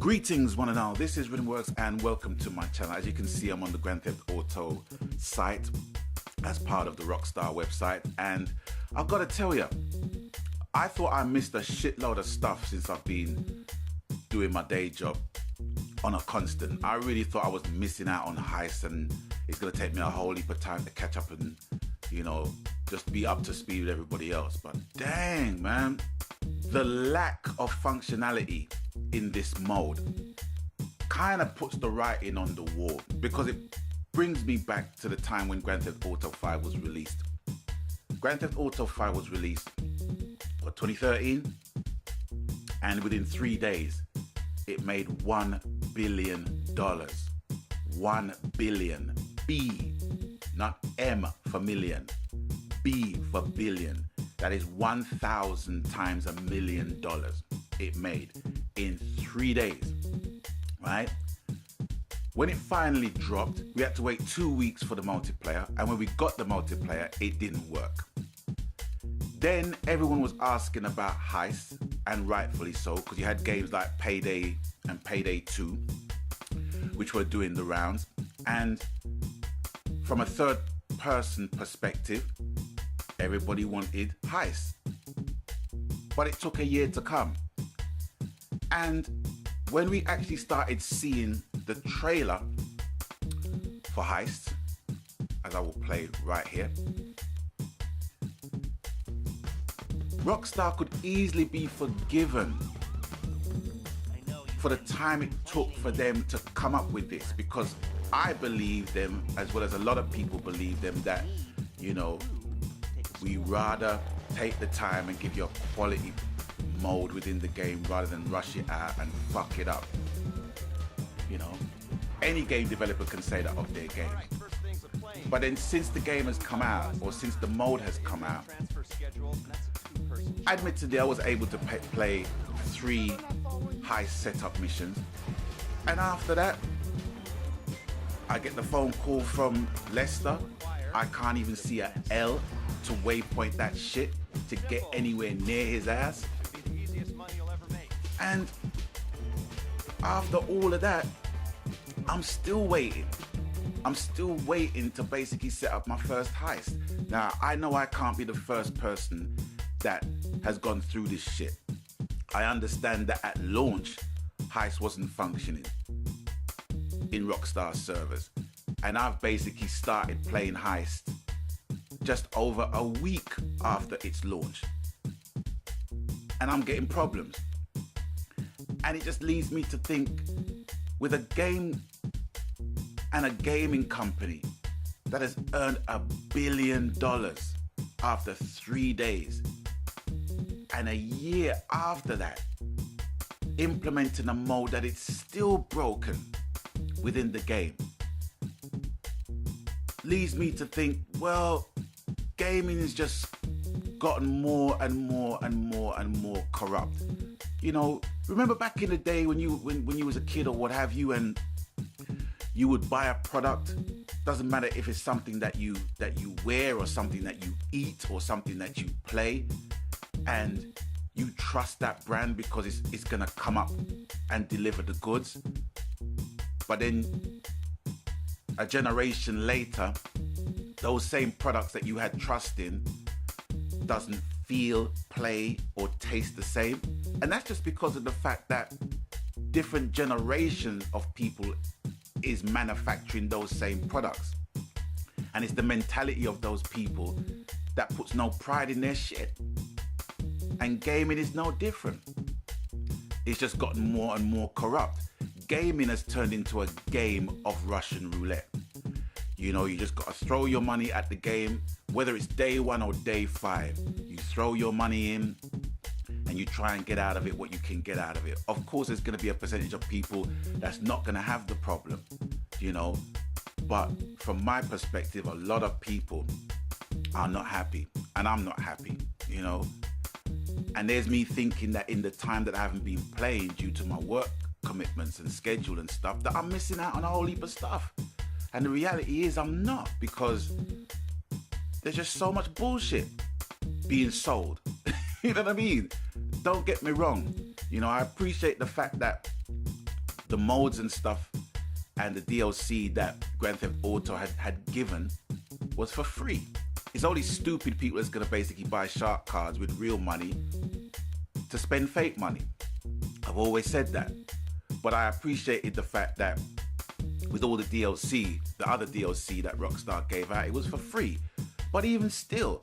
Greetings one and all, this is Rhythmworks and welcome to my channel. As you can see, I'm on the Grand Theft Auto site as part of the Rockstar website, and I've got to tell you, I thought I missed a shitload of stuff since I've been doing my day job on a constant. I really thought I was missing out on Heists, and it's going to take me a whole heap of time to catch up and, you know, just be up to speed with everybody else. But dang, man, the lack of functionality in this mode kind of puts the writing on the wall, because it brings me back to the time when Grand Theft Auto 5 was released. Grand Theft Auto 5 was released, what, 2013? And within 3 days, it made $1 billion. 1 billion. B, not M for million. B for billion. That is 1,000 times $1 million it made in 3 days, right? When it finally dropped, we had to wait 2 weeks for the multiplayer, and when we got the multiplayer, it didn't work. Then everyone was asking about Heists, and rightfully so, because you had games like Payday and Payday 2, which were doing the rounds. And from a third person perspective, everybody wanted Heists. But it took a year to come. And when we actually started seeing the trailer for Heists, as I will play right here, Rockstar could easily be forgiven for the time it took for them to come up with this, because I believe them, as well as a lot of people believe them, that, you know, we rather take the time and give you a quality mode within the game rather than rush it out and fuck it up. You know, any game developer can say that of their games. But then since the game has come out, or since the mode has come out, admittedly I was able to play 3 high setup missions, and after that I get the phone call from Lester. I can't even see a L to waypoint that shit to get anywhere near his ass. And after all of that, I'm still waiting. I'm still waiting to basically set up my first heist. Now, I know I can't be the first person that has gone through this shit. I understand that at launch, Heist wasn't functioning in Rockstar servers. And I've basically started playing Heist just over a week after its launch. And I'm getting problems. And it just leads me to think, with a game and a gaming company that has earned $1 billion after 3 days, and a year after that, implementing a mode that is still broken within the game, leads me to think, well, gaming has just gotten more and more and more and more corrupt. You know, remember back in the day when you was a kid or what have you, and you would buy a product, doesn't matter if it's something that you wear or something that you eat or something that you play, and you trust that brand because it's gonna come up and deliver the goods. But then a generation later, those same products that you had trust in doesn't feel, play, or taste the same. And that's just because of the fact that different generations of people is manufacturing those same products. And it's the mentality of those people that puts no pride in their shit. And gaming is no different. It's just gotten more and more corrupt. Gaming has turned into a game of Russian roulette. You know, you just got to throw your money at the game, whether it's day 1 or day 5. You throw your money in and you try and get out of it what you can get out of it. Of course, there's going to be a percentage of people that's not going to have the problem, you know. But from my perspective, a lot of people are not happy, and I'm not happy, you know. And there's me thinking that in the time that I haven't been playing due to my work commitments and schedule and stuff, that I'm missing out on a whole heap of stuff. And the reality is I'm not, because there's just so much bullshit being sold. You know what I mean? Don't get me wrong. You know, I appreciate the fact that the modes and stuff and the DLC that Grand Theft Auto had given was for free. It's only stupid people that's going to basically buy shark cards with real money to spend fake money. I've always said that. But I appreciated the fact that with all the DLC, the other DLC that Rockstar gave out, it was for free. But even still,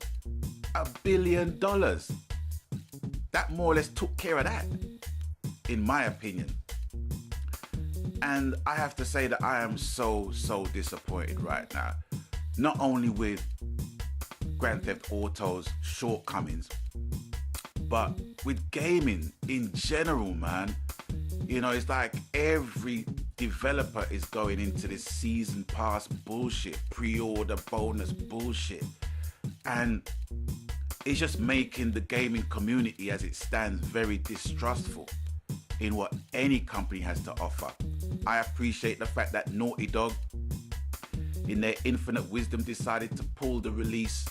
$1 billion. That more or less took care of that, in my opinion. And I have to say that I am so disappointed right now. Not only with Grand Theft Auto's shortcomings, but with gaming in general, man. You know, it's like every developer is going into this season pass bullshit, pre-order bonus bullshit. And it's just making the gaming community as it stands very distrustful in what any company has to offer. I appreciate the fact that Naughty Dog, in their infinite wisdom, decided to pull the release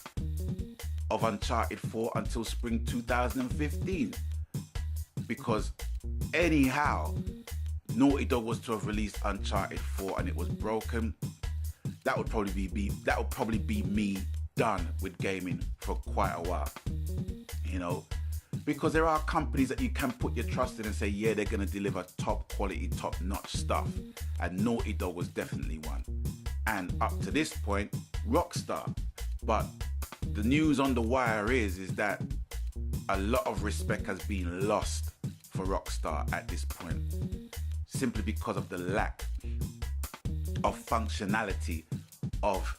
of Uncharted 4 until spring 2015. Because anyhow, Naughty Dog was to have released Uncharted 4 and it was broken, that would probably be me done with gaming for quite a while. You know, because there are companies that you can put your trust in and say, yeah, they're going to deliver top quality, top notch stuff. And Naughty Dog was definitely one. And up to this point, Rockstar. But the news on the wire is that a lot of respect has been lost for Rockstar at this point, simply because of the lack of functionality of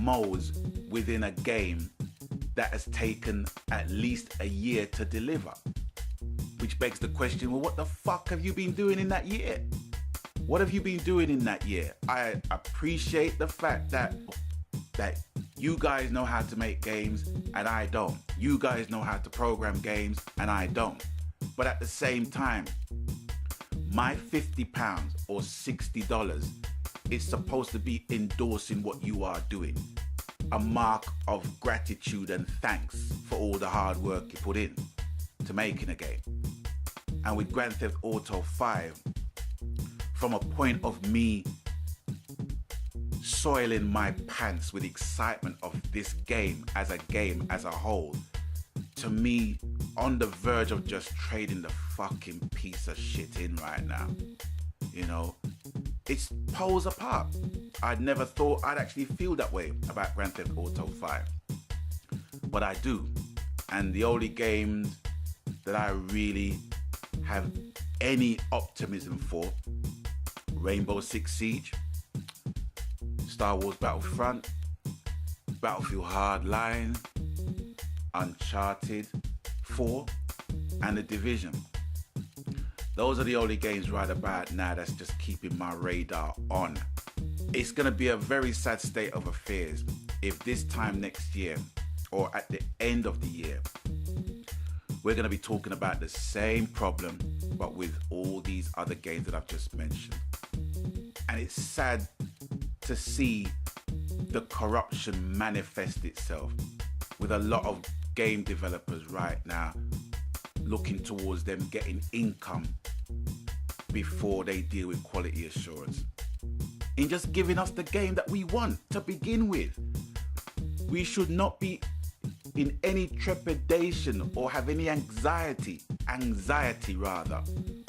modes within a game that has taken at least a year to deliver. Which begs the question, well, what the fuck have you been doing in that year? What have you been doing in that year? I appreciate the fact that you guys know how to make games and I don't. You guys know how to program games and I don't. But at the same time, my £50 or $60 is supposed to be endorsing what you are doing. A mark of gratitude and thanks for all the hard work you put in to making a game. And with Grand Theft Auto 5, from a point of me soiling my pants with excitement of this game as a whole, to me, on the verge of just trading the fucking piece of shit in right now. You know, it's poles apart. I'd never thought I'd actually feel that way about Grand Theft Auto 5. But I do. And the only games that I really have any optimism for, Rainbow Six Siege, Star Wars Battlefront, Battlefield Hardline, Uncharted 4, and The Division. Those are the only games right about now that's just keeping my radar on. It's going to be a very sad state of affairs if this time next year, or at the end of the year, we're going to be talking about the same problem, but with all these other games that I've just mentioned. And it's sad to see the corruption manifest itself with a lot of game developers right now looking towards them getting income before they deal with quality assurance. In just giving us the game that we want to begin with. We should not be in any trepidation or have any anxiety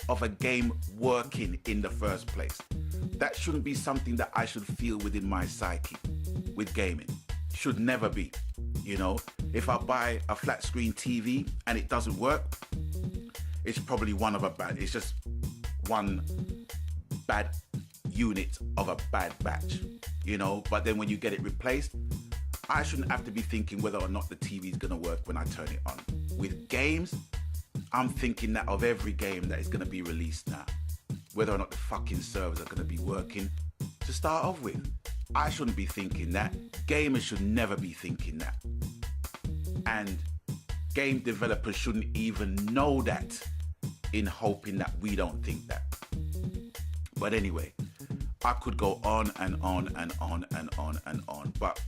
of a game working in the first place. That shouldn't be something that I should feel within my psyche with gaming. Should never be. You know, if I buy a flat screen TV and it doesn't work, it's probably it's just one bad unit of a bad batch, you know. But then when you get it replaced, I shouldn't have to be thinking whether or not the TV is going to work when I turn it on. With games, I'm thinking that of every game that is going to be released now, whether or not the fucking servers are going to be working to start off with. I shouldn't be thinking that. Gamers should never be thinking that. And game developers shouldn't even know that, in hoping that we don't think that. But anyway, I could go on and on and on and on and on. But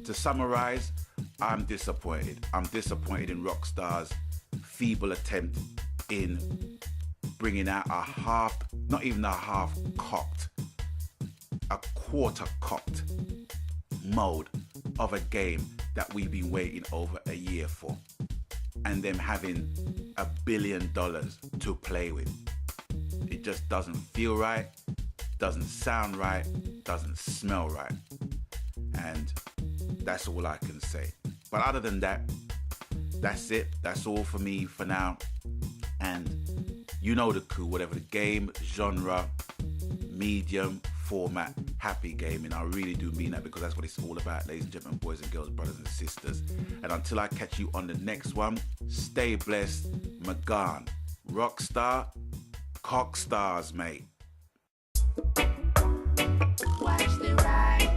to summarize, I'm disappointed. I'm disappointed in Rockstar's feeble attempt in bringing out a not even a half cocked, a quarter cocked mode of a game that we've been waiting over a year for, and them having $1 billion to play with. It just doesn't feel right, doesn't sound right, doesn't smell right. And that's all I can say. But other than that, that's it. That's all for me for now. And you know the coup, whatever the game, genre, medium, format, happy gaming. I really do mean that, because that's what it's all about, ladies and gentlemen, boys and girls, brothers and sisters. And until I catch you on the next one, stay blessed, Magan. Rockstar, cock stars, mate. Watch the ride.